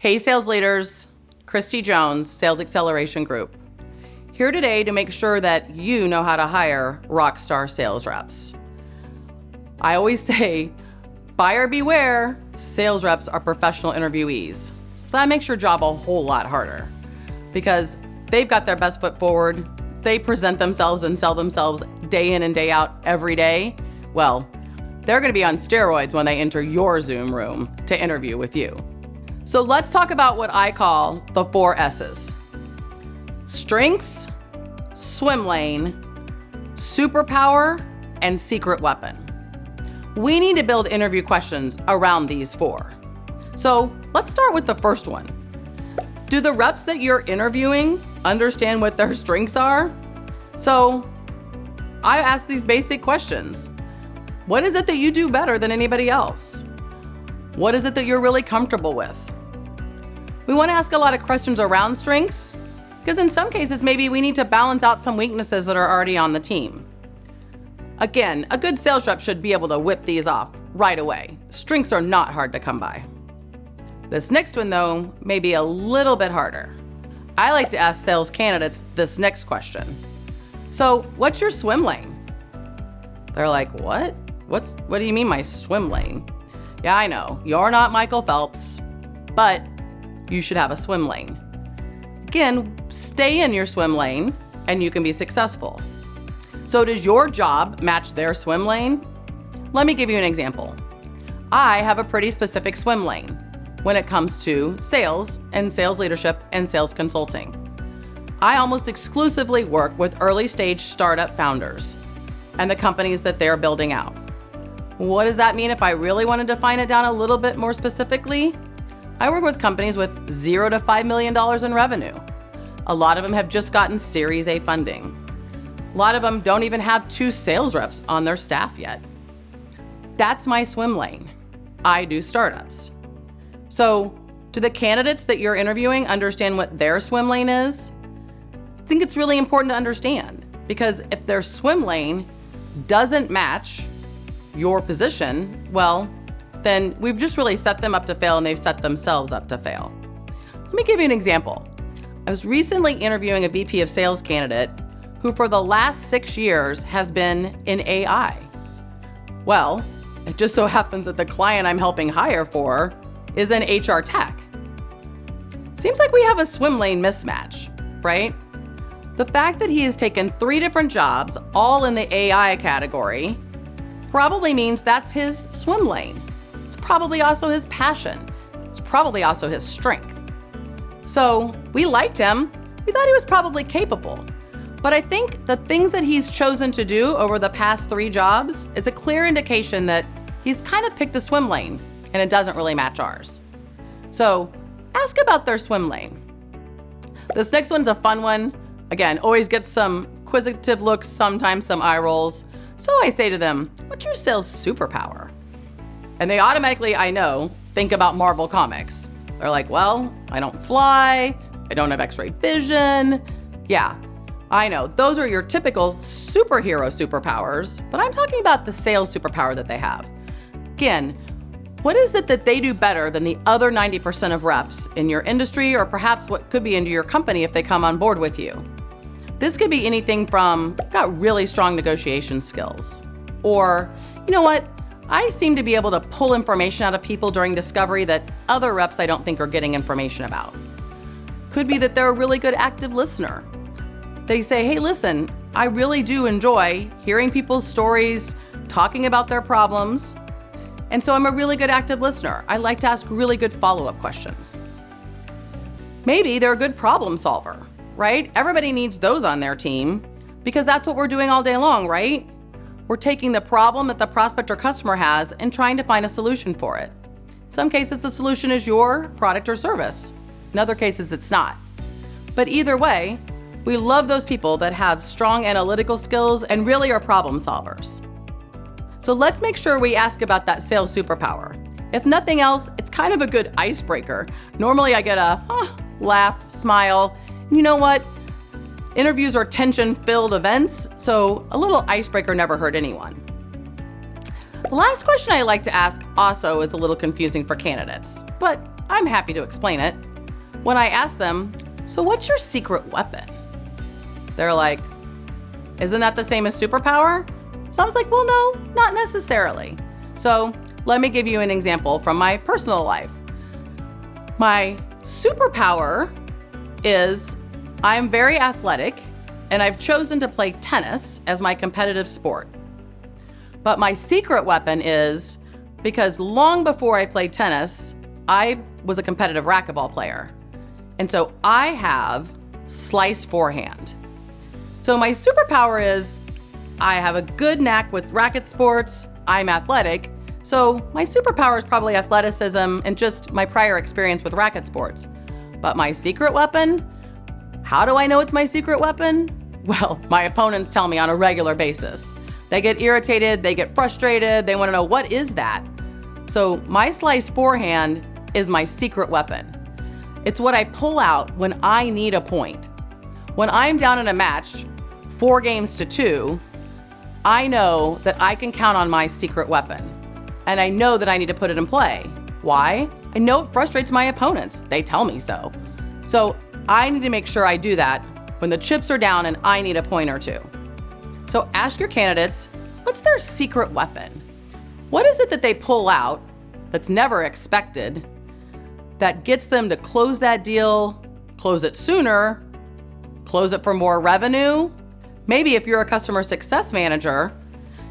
Hey sales leaders, Kristie Jones, Sales Acceleration Group. Here today to make sure that you know how to hire rockstar sales reps. I always say, buyer beware, sales reps are professional interviewees. So that makes your job a whole lot harder because they've got their best foot forward. They present themselves and sell themselves day in and day out every day. Well, they're gonna be on steroids when they enter your Zoom room to interview with you. So let's talk about what I call the 4 S's. Strengths, swim lane, superpower, and secret weapon. We need to build interview questions around these 4. So let's start with the first one. Do the reps that you're interviewing understand what their strengths are? So I ask these basic questions. What is it that you do better than anybody else? What is it that you're really comfortable with? We want to ask a lot of questions around strengths because in some cases, maybe we need to balance out some weaknesses that are already on the team. Again, a good sales rep should be able to whip these off right away. Strengths are not hard to come by. This next one though, may be a little bit harder. I like to ask sales candidates this next question. So what's your swim lane? They're like, what? What do you mean my swim lane? Yeah, I know, you're not Michael Phelps, but you should have a swim lane. Again, stay in your swim lane and you can be successful. So does your job match their swim lane? Let me give you an example. I have a pretty specific swim lane when it comes to sales and sales leadership and sales consulting. I almost exclusively work with early stage startup founders and the companies that they're building out. What does that mean if I really want to define it down a little bit more specifically? I work with companies with $0 to $5 million in revenue. A lot of them have just gotten Series A funding. A lot of them don't even have 2 sales reps on their staff yet. That's my swim lane. I do startups. So, do the candidates that you're interviewing understand what their swim lane is? I think it's really important to understand because if their swim lane doesn't match your position, well, then we've just really set them up to fail and they've set themselves up to fail. Let me give you an example. I was recently interviewing a VP of sales candidate who for the last 6 years has been in AI. Well, it just so happens that the client I'm helping hire for is in HR tech. Seems like we have a swim lane mismatch, right? The fact that he has taken 3 different jobs, all in the AI category, probably means that's his swim lane. It's probably also his passion. It's probably also his strength. So we liked him. We thought he was probably capable. But I think the things that he's chosen to do over the past 3 jobs is a clear indication that he's kind of picked a swim lane and it doesn't really match ours. So ask about their swim lane. This next one's a fun one. Again, always gets some quizzicative looks, sometimes some eye rolls. So I say to them, what's your sales superpower? And they automatically, I know, think about Marvel Comics. They're like, well, I don't fly, I don't have X-ray vision. Yeah, I know, those are your typical superhero superpowers, but I'm talking about the sales superpower that they have. Again, what is it that they do better than the other 90% of reps in your industry or perhaps what could be into your company if they come on board with you? This could be anything from, got really strong negotiation skills, or, you know what, I seem to be able to pull information out of people during discovery that other reps I don't think are getting information about. Could be that they're a really good active listener. They say, hey, listen, I really do enjoy hearing people's stories, talking about their problems, and so I'm a really good active listener. I like to ask really good follow-up questions. Maybe they're a good problem solver, right? Everybody needs those on their team because that's what we're doing all day long, right? We're taking the problem that the prospect or customer has and trying to find a solution for it. In some cases, the solution is your product or service. In other cases, it's not. But either way, we love those people that have strong analytical skills and really are problem solvers. So let's make sure we ask about that sales superpower. If nothing else, it's kind of a good icebreaker. Normally I get a laugh, smile. And you know what? Interviews are tension-filled events, so a little icebreaker never hurt anyone. The last question I like to ask also is a little confusing for candidates, but I'm happy to explain it. When I ask them, so what's your secret weapon? They're like, isn't that the same as superpower? So I was like, well, no, not necessarily. So let me give you an example from my personal life. My superpower is I'm very athletic and I've chosen to play tennis as my competitive sport. But my secret weapon is because long before I played tennis, I was a competitive racquetball player. And so I have slice forehand. So my superpower is I have a good knack with racket sports, I'm athletic, so my superpower is probably athleticism and just my prior experience with racket sports. But my secret weapon? How do I know it's my secret weapon? Well, my opponents tell me on a regular basis. They get irritated, they get frustrated, they want to know what is that? So my slice forehand is my secret weapon. It's what I pull out when I need a point. When I'm down in a match, 4-2, I know that I can count on my secret weapon. And I know that I need to put it in play. Why? I know it frustrates my opponents. They tell me so. So I need to make sure I do that when the chips are down and I need a point or two. So ask your candidates, what's their secret weapon? What is it that they pull out that's never expected that gets them to close that deal, close it sooner, close it for more revenue? Maybe if you're a customer success manager,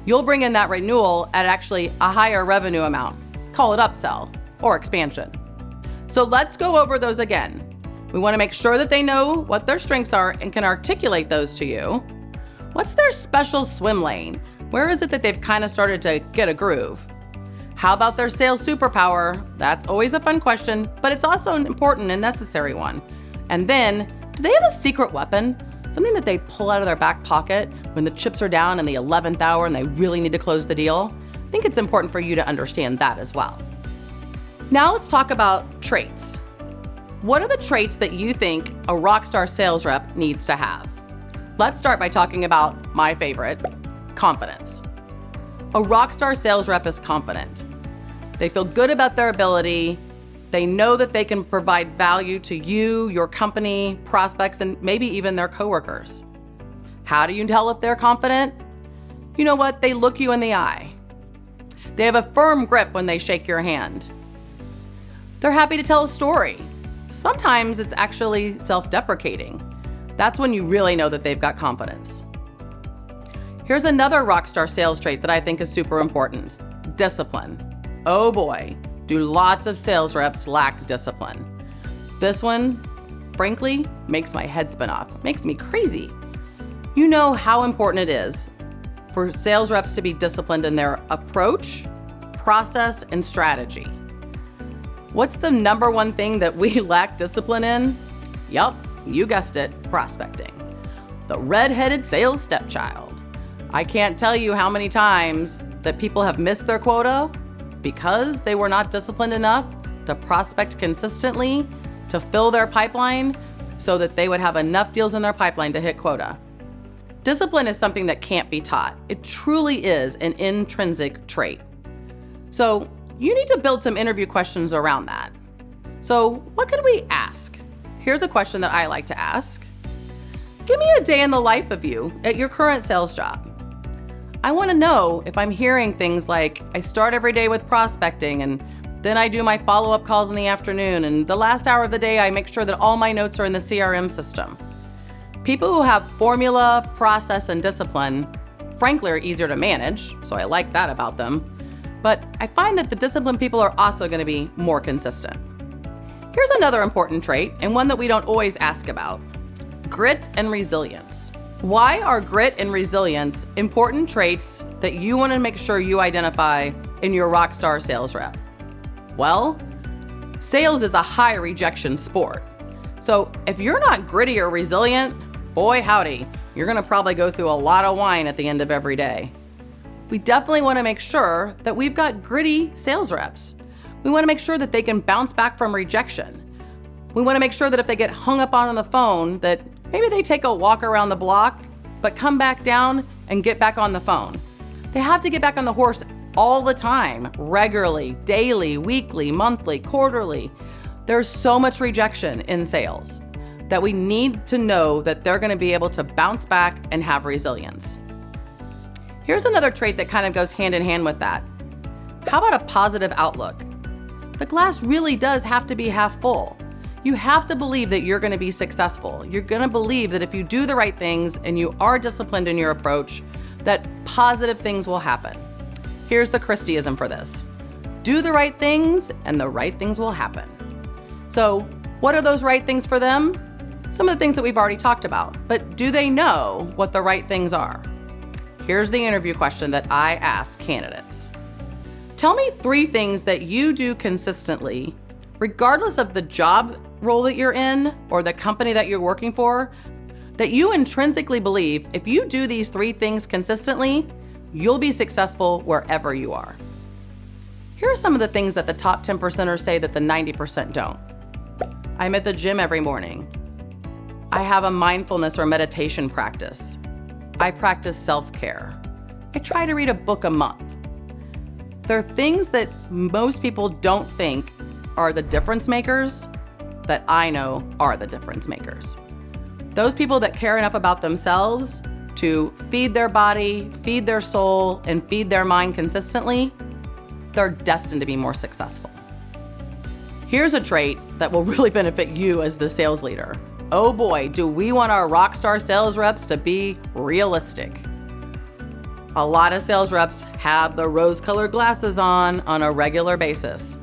you'll bring in that renewal at actually a higher revenue amount. Call it upsell or expansion. So let's go over those again. We want to make sure that they know what their strengths are and can articulate those to you. What's their special swim lane? Where is it that they've kind of started to get a groove? How about their sales superpower? That's always a fun question, but it's also an important and necessary one. And then, do they have a secret weapon? Something that they pull out of their back pocket when the chips are down in the 11th hour and they really need to close the deal? I think it's important for you to understand that as well. Now let's talk about traits. What are the traits that you think a rockstar sales rep needs to have? Let's start by talking about my favorite, confidence. A rockstar sales rep is confident. They feel good about their ability. They know that they can provide value to you, your company, prospects, and maybe even their coworkers. How do you tell if they're confident? You know what? They look you in the eye. They have a firm grip when they shake your hand. They're happy to tell a story. Sometimes it's actually self-deprecating. That's when you really know that they've got confidence. Here's another rockstar sales trait that I think is super important: discipline. Oh boy, do lots of sales reps lack discipline. This one, frankly, makes my head spin off, makes me crazy. You know how important it is for sales reps to be disciplined in their approach, process, and strategy. What's the number one thing that we lack discipline in? Yup, you guessed it, prospecting. The red-headed sales stepchild. I can't tell you how many times that people have missed their quota because they were not disciplined enough to prospect consistently, to fill their pipeline so that they would have enough deals in their pipeline to hit quota. Discipline is something that can't be taught. It truly is an intrinsic trait. So you need to build some interview questions around that. So what could we ask? Here's a question that I like to ask. Give me a day in the life of you at your current sales job. I want to know if I'm hearing things like, I start every day with prospecting and then I do my follow-up calls in the afternoon, and the last hour of the day I make sure that all my notes are in the CRM system. People who have formula, process, and discipline, frankly, are easier to manage, so I like that about them. But I find that the disciplined people are also going to be more consistent. Here's another important trait, and one that we don't always ask about: grit and resilience. Why are grit and resilience important traits that you want to make sure you identify in your rockstar sales rep? Well, sales is a high rejection sport. So if you're not gritty or resilient, boy howdy, you're going to probably go through a lot of wine at the end of every day. We definitely want to make sure that we've got gritty sales reps. We want to make sure that they can bounce back from rejection. We want to make sure that if they get hung up on the phone, that maybe they take a walk around the block, but come back down and get back on the phone. They have to get back on the horse all the time, regularly, daily, weekly, monthly, quarterly. There's so much rejection in sales that we need to know that they're going to be able to bounce back and have resilience. Here's another trait that kind of goes hand in hand with that. How about a positive outlook? The glass really does have to be half full. You have to believe that you're going to be successful. You're going to believe that if you do the right things and you are disciplined in your approach, that positive things will happen. Here's the Kristieism for this. Do the right things and the right things will happen. So what are those right things for them? Some of the things that we've already talked about, but do they know what the right things are? Here's the interview question that I ask candidates. Tell me 3 things that you do consistently, regardless of the job role that you're in or the company that you're working for, that you intrinsically believe if you do these 3 things consistently, you'll be successful wherever you are. Here are some of the things that the top 10%ers say that the 90% don't. I'm at the gym every morning. I have a mindfulness or meditation practice. I practice self-care. I try to read a book a month. There are things that most people don't think are the difference makers that I know are the difference makers. Those people that care enough about themselves to feed their body, feed their soul, and feed their mind consistently, they're destined to be more successful. Here's a trait that will really benefit you as the sales leader. Oh boy, do we want our rockstar sales reps to be realistic. A lot of sales reps have the rose-colored glasses on a regular basis.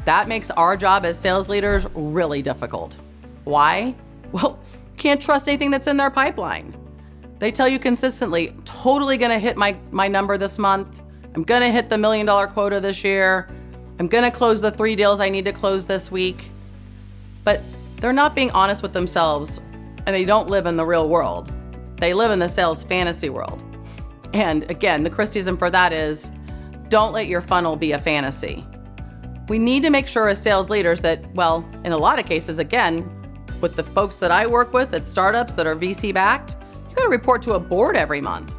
That makes our job as sales leaders really difficult. Why? Well, you can't trust anything that's in their pipeline. They tell you consistently, totally gonna hit my number this month. I'm gonna hit the $1 million quota this year. I'm gonna close the 3 deals I need to close this week. But they're not being honest with themselves, and they don't live in the real world. They live in the sales fantasy world. And again, the Kristieism for that is, don't let your funnel be a fantasy. We need to make sure as sales leaders that, well, in a lot of cases, again, with the folks that I work with at startups that are VC backed, you gotta report to a board every month.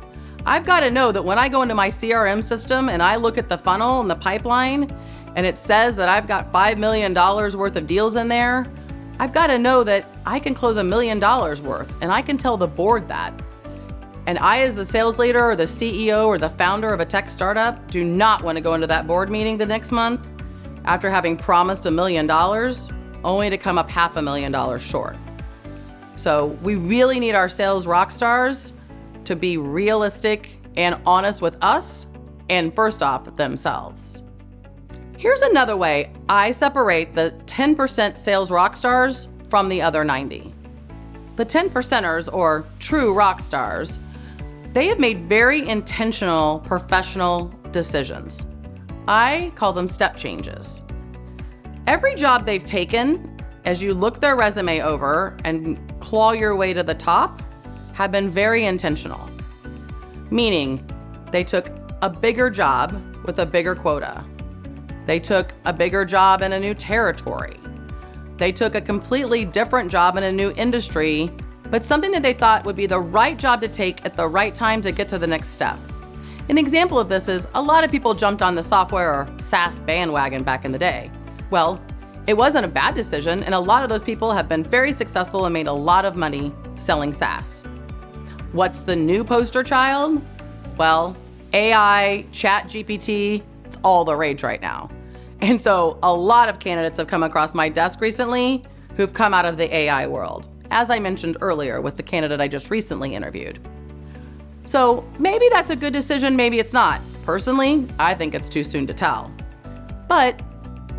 I've gotta know that when I go into my CRM system and I look at the funnel and the pipeline, and it says that I've got $5 million worth of deals in there, I've gotta know that I can close $1 million worth, and I can tell the board that. And I, as the sales leader or the CEO or the founder of a tech startup, do not want to go into that board meeting the next month after having promised $1 million, only to come up $500,000 short. So we really need our sales rock stars to be realistic and honest with us and, first off, themselves. Here's another way I separate the 10% sales rock stars from the other 90. The 10%ers, or true rock stars, they have made very intentional professional decisions. I call them step changes. Every job they've taken, as you look their resume over and claw your way to the top, have been very intentional. Meaning, they took a bigger job with a bigger quota. They took a bigger job in a new territory. They took a completely different job in a new industry, but something that they thought would be the right job to take at the right time to get to the next step. An example of this is a lot of people jumped on the software or SaaS bandwagon back in the day. Well, it wasn't a bad decision, and a lot of those people have been very successful and made a lot of money selling SaaS. What's the new poster child? Well, AI, ChatGPT, it's all the rage right now. And so a lot of candidates have come across my desk recently who've come out of the AI world, as I mentioned earlier with the candidate I just recently interviewed. So maybe that's a good decision, maybe it's not. Personally, I think it's too soon to tell. But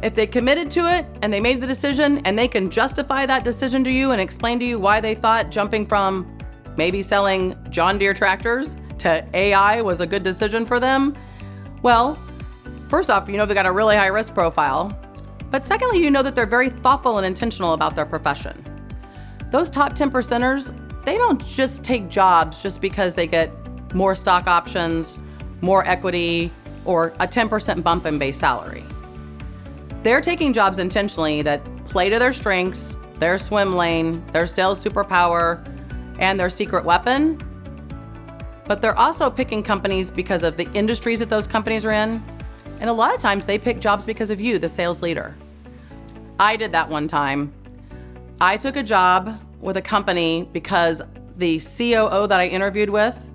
if they committed to it and they made the decision and they can justify that decision to you and explain to you why they thought jumping from maybe selling John Deere tractors to AI was a good decision for them, well, first off, you know they've got a really high risk profile. But secondly, you know that they're very thoughtful and intentional about their profession. Those top 10%ers, they don't just take jobs just because they get more stock options, more equity, or a 10% bump in base salary. They're taking jobs intentionally that play to their strengths, their swim lane, their sales superpower, and their secret weapon. But they're also picking companies because of the industries that those companies are in. And a lot of times they pick jobs because of you, the sales leader. I did that one time. I took a job with a company because the COO that I interviewed with,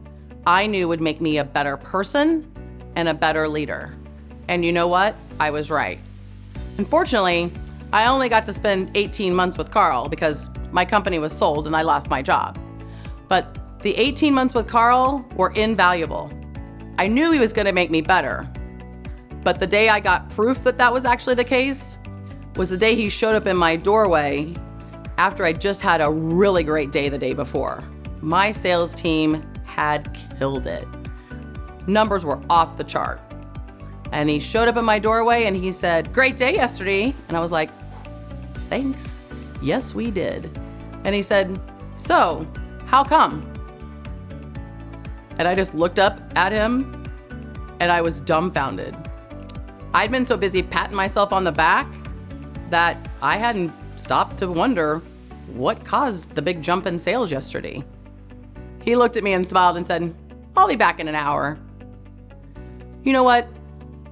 I knew would make me a better person and a better leader. And you know what? I was right. Unfortunately, I only got to spend 18 months with Carl because my company was sold and I lost my job. But the 18 months with Carl were invaluable. I knew he was going to make me better. But the day I got proof that that was actually the case was the day he showed up in my doorway after I just had a really great day the day before. My sales team had killed it. Numbers were off the chart. And he showed up in my doorway and he said, "Great day yesterday." And I was like, "Thanks. Yes, we did." And he said, "So, how come?" And I just looked up at him and I was dumbfounded. I'd been so busy patting myself on the back that I hadn't stopped to wonder what caused the big jump in sales yesterday. He looked at me and smiled and said, "I'll be back in an hour." You know what?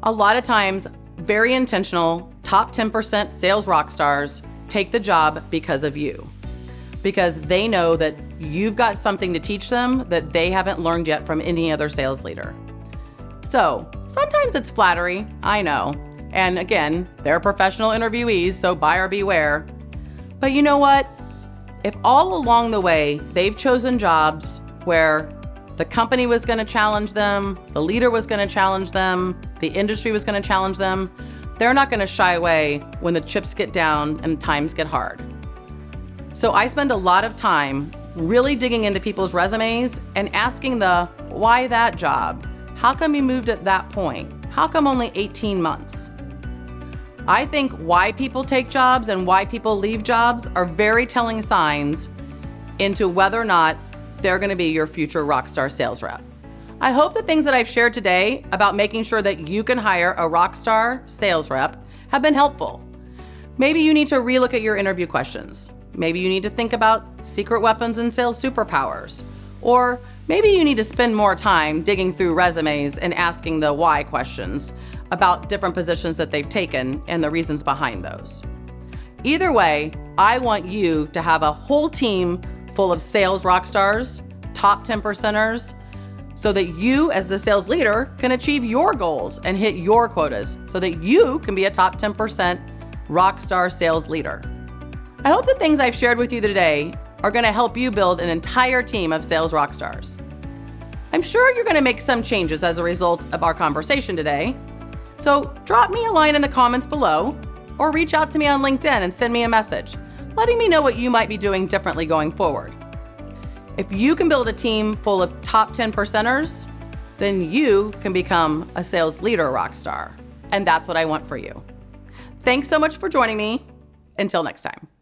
A lot of times, very intentional, top 10% sales rock stars take the job because of you. Because they know that you've got something to teach them that they haven't learned yet from any other sales leader. So sometimes it's flattery, I know. And again, they're professional interviewees, so buyer beware. But you know what? If all along the way, they've chosen jobs where the company was going to challenge them, the leader was going to challenge them, the industry was going to challenge them, they're not going to shy away when the chips get down and times get hard. So I spend a lot of time really digging into people's resumes and asking the why that job? How come you moved at that point? How come only 18 months? I think why people take jobs and why people leave jobs are very telling signs into whether or not they're going to be your future rockstar sales rep. I hope the things that I've shared today about making sure that you can hire a rockstar sales rep have been helpful. Maybe you need to relook at your interview questions. Maybe you need to think about secret weapons and sales superpowers. Or maybe you need to spend more time digging through resumes and asking the why questions about different positions that they've taken and the reasons behind those. Either way, I want you to have a whole team full of sales rock stars, top 10%ers, so that you as the sales leader can achieve your goals and hit your quotas so that you can be a top 10% rock star sales leader. I hope the things I've shared with you today are going to help you build an entire team of sales rock stars. I'm sure you're going to make some changes as a result of our conversation today. So drop me a line in the comments below or reach out to me on LinkedIn and send me a message, letting me know what you might be doing differently going forward. If you can build a team full of top 10%ers, then you can become a sales leader rock star. And that's what I want for you. Thanks so much for joining me. Until next time.